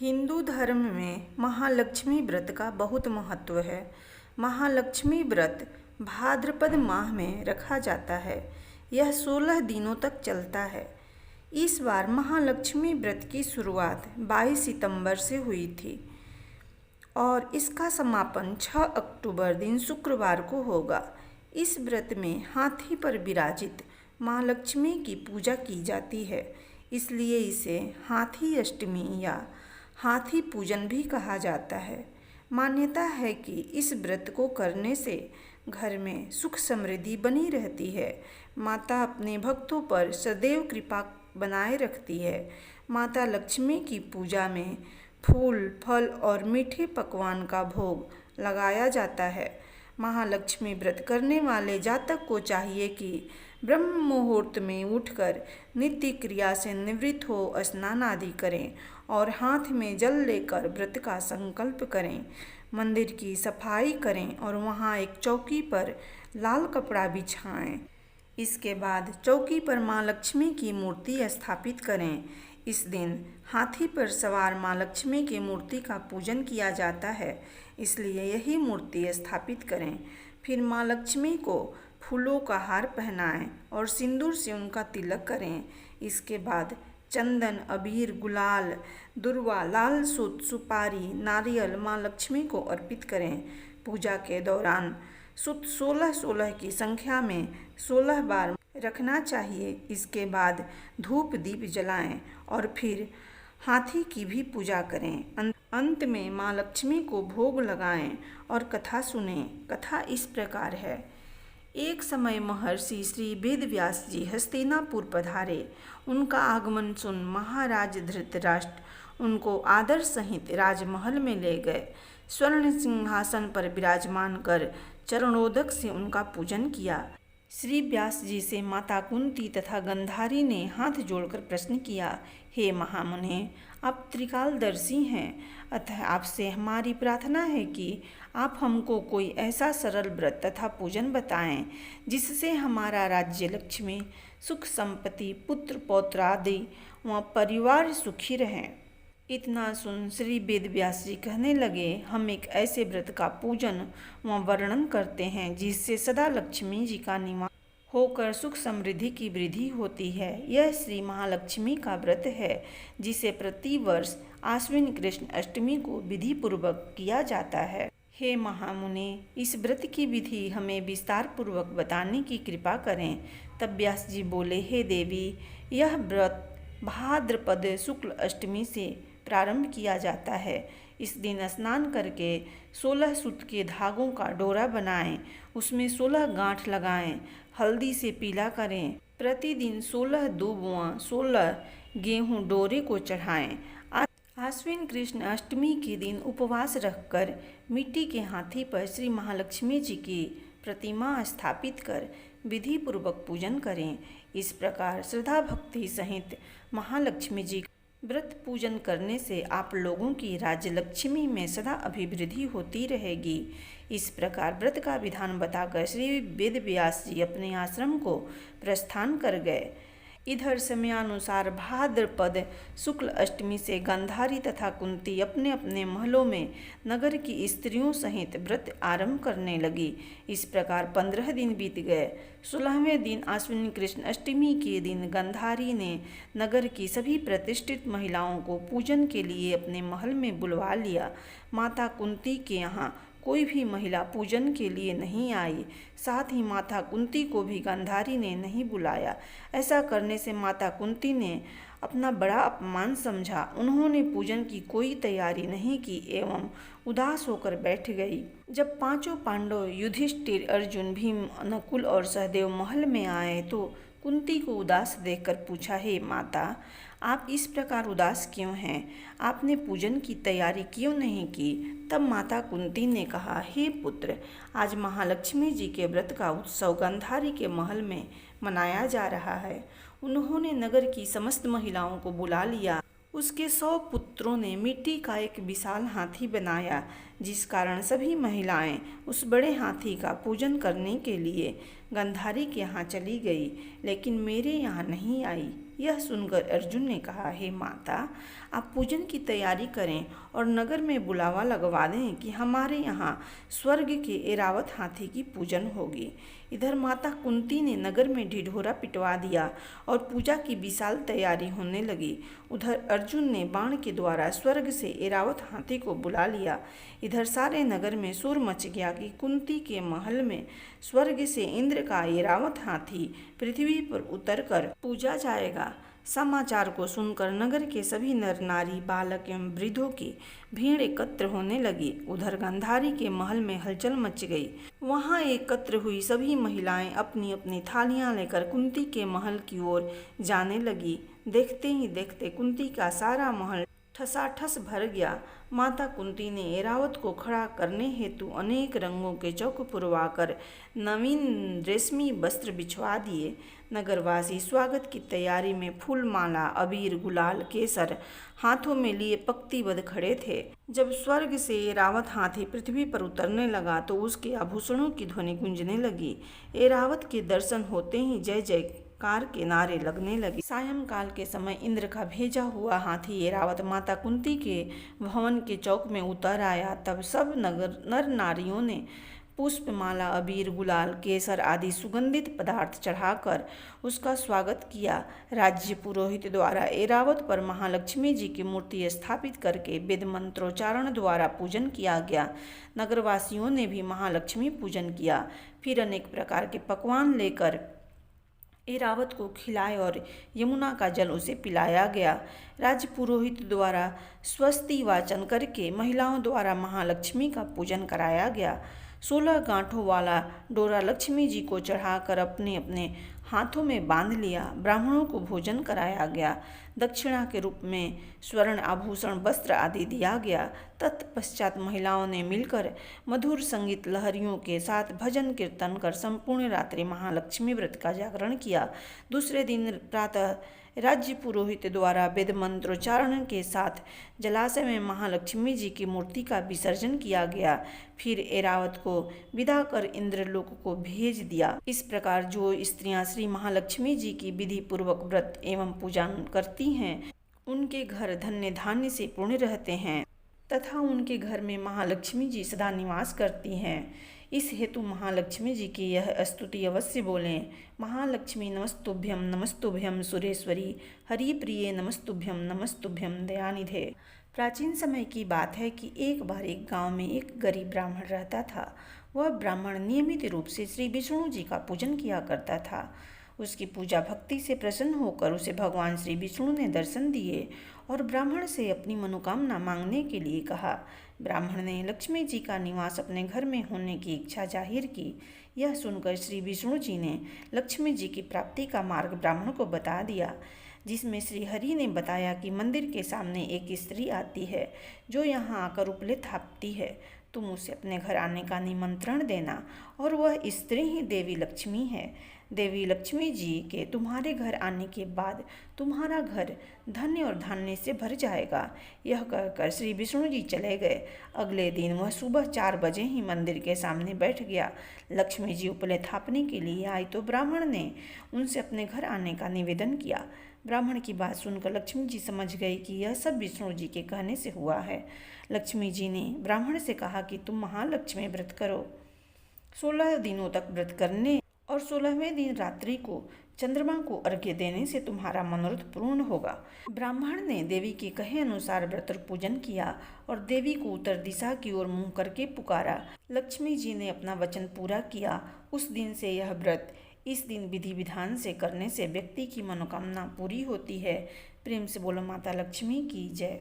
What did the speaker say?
हिंदू धर्म में महालक्ष्मी व्रत का बहुत महत्व है। महालक्ष्मी व्रत भाद्रपद माह में रखा जाता है। यह 16 दिनों तक चलता है। इस बार महालक्ष्मी व्रत की शुरुआत 22 सितंबर से हुई थी और इसका समापन 6 अक्टूबर दिन शुक्रवार को होगा। इस व्रत में हाथी पर विराजित माँ लक्ष्मी की पूजा की जाती है, इसलिए इसे हाथी अष्टमी या हाथी पूजन भी कहा जाता है। मान्यता है कि इस व्रत को करने से घर में सुख समृद्धि बनी रहती है। माता अपने भक्तों पर सदैव कृपा बनाए रखती है। माता लक्ष्मी की पूजा में फूल, फल और मीठे पकवान का भोग लगाया जाता है। महालक्ष्मी व्रत करने वाले जातक को चाहिए कि ब्रह्म मुहूर्त में उठकर नित्य क्रिया से निवृत्त हो स्नान आदि करें और हाथ में जल लेकर व्रत का संकल्प करें। मंदिर की सफाई करें और वहां एक चौकी पर लाल कपड़ा बिछाएं। इसके बाद चौकी पर माँ लक्ष्मी की मूर्ति स्थापित करें। इस दिन हाथी पर सवार माँ लक्ष्मी की मूर्ति का पूजन किया जाता है, इसलिए यही मूर्ति स्थापित करें। फिर माँ लक्ष्मी को फूलों का हार पहनाएं और सिंदूर से उनका तिलक करें। इसके बाद चंदन, अबीर, गुलाल, दुर्वा, लाल सूत, सुपारी, नारियल माँ लक्ष्मी को अर्पित करें। पूजा के दौरान सूत 16-16 की संख्या में 16 बार रखना चाहिए। इसके बाद धूप दीप जलाएं और फिर हाथी की भी पूजा करें। अंत में माँ लक्ष्मी को भोग लगाएं और कथा सुनें। कथा इस प्रकार है। एक समय महर्षि श्री वेद व्यास जी हस्तिनापुर पधारे। उनका आगमन सुन महाराज धृतराष्ट्र उनको आदर सहित राजमहल में ले गए। स्वर्ण सिंहासन पर विराजमान कर चरणोदक से उनका पूजन किया। श्री व्यास जी से माता कुंती तथा गंधारी ने हाथ जोड़कर प्रश्न किया, हे महामुने, आप त्रिकालदर्शी हैं, अतः आपसे हमारी प्रार्थना है कि आप हमको कोई ऐसा सरल व्रत तथा पूजन बताएं जिससे हमारा राज्य लक्ष्मी, सुख संपत्ति, पुत्र पौत्र आदि व परिवार सुखी रहें। इतना सुन श्री वेद व्यास जी कहने लगे, हम एक ऐसे व्रत का पूजन व वर्णन करते हैं जिससे सदा लक्ष्मी जी का निवास होकर सुख समृद्धि की वृद्धि होती है। यह श्री महालक्ष्मी का व्रत है जिसे प्रतिवर्ष आश्विन कृष्ण अष्टमी को विधि पूर्वक किया जाता है। हे महामुने, इस व्रत की विधि हमें विस्तार पूर्वक बताने की कृपा करें। तब व्यास जी बोले, हे देवी, यह व्रत भाद्रपद शुक्ल अष्टमी से प्रारंभ किया जाता है। इस दिन स्नान करके 16 सूत के धागों का डोरा बनाएं, उसमें 16 गांठ लगाएं, हल्दी से पीला करें। प्रतिदिन 16 दूब व 16 गेहूं डोरे को चढ़ाएं। आश्विन कृष्ण अष्टमी के दिन उपवास रखकर मिट्टी के हाथी पर श्री महालक्ष्मी जी की प्रतिमा स्थापित कर विधि पूर्वक पूजन करें। इस प्रकार श्रद्धा भक्ति सहित महालक्ष्मी जी व्रत पूजन करने से आप लोगों की राज्य लक्ष्मी में सदा अभिवृद्धि होती रहेगी। इस प्रकार व्रत का विधान बताकर श्री वेद व्यास जी अपने आश्रम को प्रस्थान कर गए। इधर समयानुसार भाद्रपद शुक्ल अष्टमी से गंधारी तथा कुंती अपने अपने महलों में नगर की स्त्रियों सहित व्रत आरंभ करने लगी। इस प्रकार 15 दिन बीत गए। 16वें दिन आश्विन कृष्ण अष्टमी के दिन गंधारी ने नगर की सभी प्रतिष्ठित महिलाओं को पूजन के लिए अपने महल में बुलवा लिया। माता कुंती के यहाँ कोई भी महिला पूजन के लिए नहीं आई। साथ ही माता कुंती को भी गंधारी ने नहीं बुलाया। ऐसा करने से माता कुंती ने अपना बड़ा अपमान समझा। उन्होंने पूजन की कोई तैयारी नहीं की एवं उदास होकर बैठ गई। जब पांचों पांडव युधिष्ठिर, अर्जुन, भीम, नकुल और सहदेव महल में आए तो कुंती को उदास देखकर पूछा, हे माता, आप इस प्रकार उदास क्यों हैं? आपने पूजन की तैयारी क्यों नहीं की? तब माता कुंती ने कहा, हे पुत्र, आज महालक्ष्मी जी के व्रत का उत्सव गंधारी के महल में मनाया जा रहा है। उन्होंने नगर की समस्त महिलाओं को बुला लिया। उसके 100 पुत्रों ने मिट्टी का एक विशाल हाथी बनाया, जिस कारण सभी महिलाएं उस बड़े हाथी का पूजन करने के लिए गंधारी के यहाँ चली गई, लेकिन मेरे यहाँ नहीं आई। यह सुनकर अर्जुन ने कहा, हे माता, आप पूजन की तैयारी करें और नगर में बुलावा लगवा दें कि हमारे यहाँ स्वर्ग के ऐरावत हाथी की पूजन होगी। इधर माता कुंती ने नगर में ढिढोरा पिटवा दिया और पूजा की विशाल तैयारी होने लगी। उधर अर्जुन ने बाण के द्वारा स्वर्ग से ऐरावत हाथी को बुला लिया। इधर सारे नगर में शोर मच गया कि कुंती के महल में स्वर्ग से इंद्र का ऐरावत हाथी पृथ्वी पर उतरकर पूजा जाएगा। समाचार को सुनकर नगर के सभी नर नारी, बालक एवं वृद्धों की भीड़ एकत्र होने लगी। उधर गांधारी के महल में हलचल मच गई। वहां एकत्र हुई सभी महिलाएं अपनी अपनी थालियां लेकर कुंती के महल की ओर जाने लगी। देखते ही देखते कुंती का सारा महल ठसाठस भर गया। माता कुंती ने ऐरावत को खड़ा करने हेतु अनेक रंगों के चौक पुरवाकर नवीन रेशमी वस्त्र बिछवा दिए। नगरवासी स्वागत की तैयारी में फूल माला, अबीर, गुलाल, केसर हाथों में लिए पंक्तिबद्ध खड़े थे। जब स्वर्ग से ऐरावत हाथी पृथ्वी पर उतरने लगा तो उसके आभूषणों की ध्वनि गूंजने लगी। ऐरावत के दर्शन होते ही जय जयकार के नारे लगने लगे। सायंकाल के समय इंद्र का भेजा हुआ हाथी ऐरावत माता कुंती के भवन के चौक में उतर आया। तब सब नर नारियों ने पुष्पमाला, अबीर, गुलाल, केसर आदि सुगंधित पदार्थ चढ़ाकर उसका स्वागत किया। राज्य पुरोहित द्वारा ऐरावत पर महालक्ष्मी जी की मूर्ति स्थापित करके वेद मंत्रोच्चारण द्वारा पूजन किया गया। नगरवासियों ने भी महालक्ष्मी पूजन किया। फिर अनेक प्रकार के पकवान लेकर ऐरावत को खिलाए और यमुना का जल उसे पिलाया गया। राज्य पुरोहित द्वारा स्वस्ति वाचन करके महिलाओं द्वारा महालक्ष्मी का पूजन कराया गया। 16 गांठों वाला डोरा लक्ष्मी जी को चढ़ाकर अपने अपने हाथों में बांध लिया। ब्राह्मणों को भोजन कराया गया। दक्षिणा के रूप में स्वर्ण आभूषण, वस्त्र आदि दिया गया। तत्पश्चात महिलाओं ने मिलकर मधुर संगीत लहरियों के साथ भजन कीर्तन कर संपूर्ण रात्रि महालक्ष्मी व्रत का जागरण किया। दूसरे दिन प्रातः राज्य पुरोहित द्वारा वेद मंत्रोच्चारण के साथ जलाशय में महालक्ष्मी जी की मूर्ति का विसर्जन किया गया। फिर ऐरावत को विदा कर इंद्रलोक को भेज दिया। इस प्रकार जो स्त्रियां श्री महालक्ष्मी जी की विधि पूर्वक व्रत एवं पूजा करती हैं, उनके घर धन्य धान्य से पूर्ण रहते हैं तथा उनके घर में महालक्ष्मी जी सदा निवास करती हैं। इस हेतु महालक्ष्मी जी की यह स्तुति अवश्य बोलें। महालक्ष्मी नमस्तुभ्यं नमस्तुभ्यं सुरेश्वरी, हरिप्रिये नमस्तुभ्यं नमस्तुभ्यं दयानिधे। प्राचीन समय की बात है कि एक बार एक गांव में एक गरीब ब्राह्मण रहता था। वह ब्राह्मण नियमित रूप से श्री विष्णु जी का पूजन किया करता था। उसकी पूजा भक्ति से प्रसन्न होकर उसे भगवान श्री विष्णु ने दर्शन दिए और ब्राह्मण से अपनी मनोकामना मांगने के लिए कहा। ब्राह्मण ने लक्ष्मी जी का निवास अपने घर में होने की इच्छा जाहिर की। यह सुनकर श्री विष्णु जी ने लक्ष्मी जी की प्राप्ति का मार्ग ब्राह्मण को बता दिया, जिसमें श्री हरि ने बताया कि मंदिर के सामने एक स्त्री आती है जो यहाँ आकर उपले थापती है। तुम उसे अपने घर आने का निमंत्रण देना और वह स्त्री ही देवी लक्ष्मी है। देवी लक्ष्मी जी के तुम्हारे घर आने के बाद तुम्हारा घर धन्य और धान्य से भर जाएगा। यह कहकर श्री विष्णु जी चले गए। अगले दिन वह सुबह 4 बजे ही मंदिर के सामने बैठ गया। लक्ष्मी जी उपले थापने के लिए आई तो ब्राह्मण ने उनसे अपने घर आने का निवेदन किया। ब्राह्मण की बात सुनकर लक्ष्मी जी समझ गई कि यह सब विष्णु जी के कहने से हुआ है। लक्ष्मी जी ने ब्राह्मण से कहा कि तुम महालक्ष्मी व्रत करो। 16 दिनों तक व्रत करने और 16वें दिन रात्रि को चंद्रमा को अर्घ्य देने से तुम्हारा मनोरथ पूर्ण होगा। ब्राह्मण ने देवी के कहे अनुसार व्रत और पूजन किया और देवी को उत्तर दिशा की ओर मुंह करके पुकारा। लक्ष्मी जी ने अपना वचन पूरा किया। उस दिन से यह व्रत इस दिन विधि विधान से करने से व्यक्ति की मनोकामना पूरी होती है। प्रेम से बोलो माता लक्ष्मी की जय।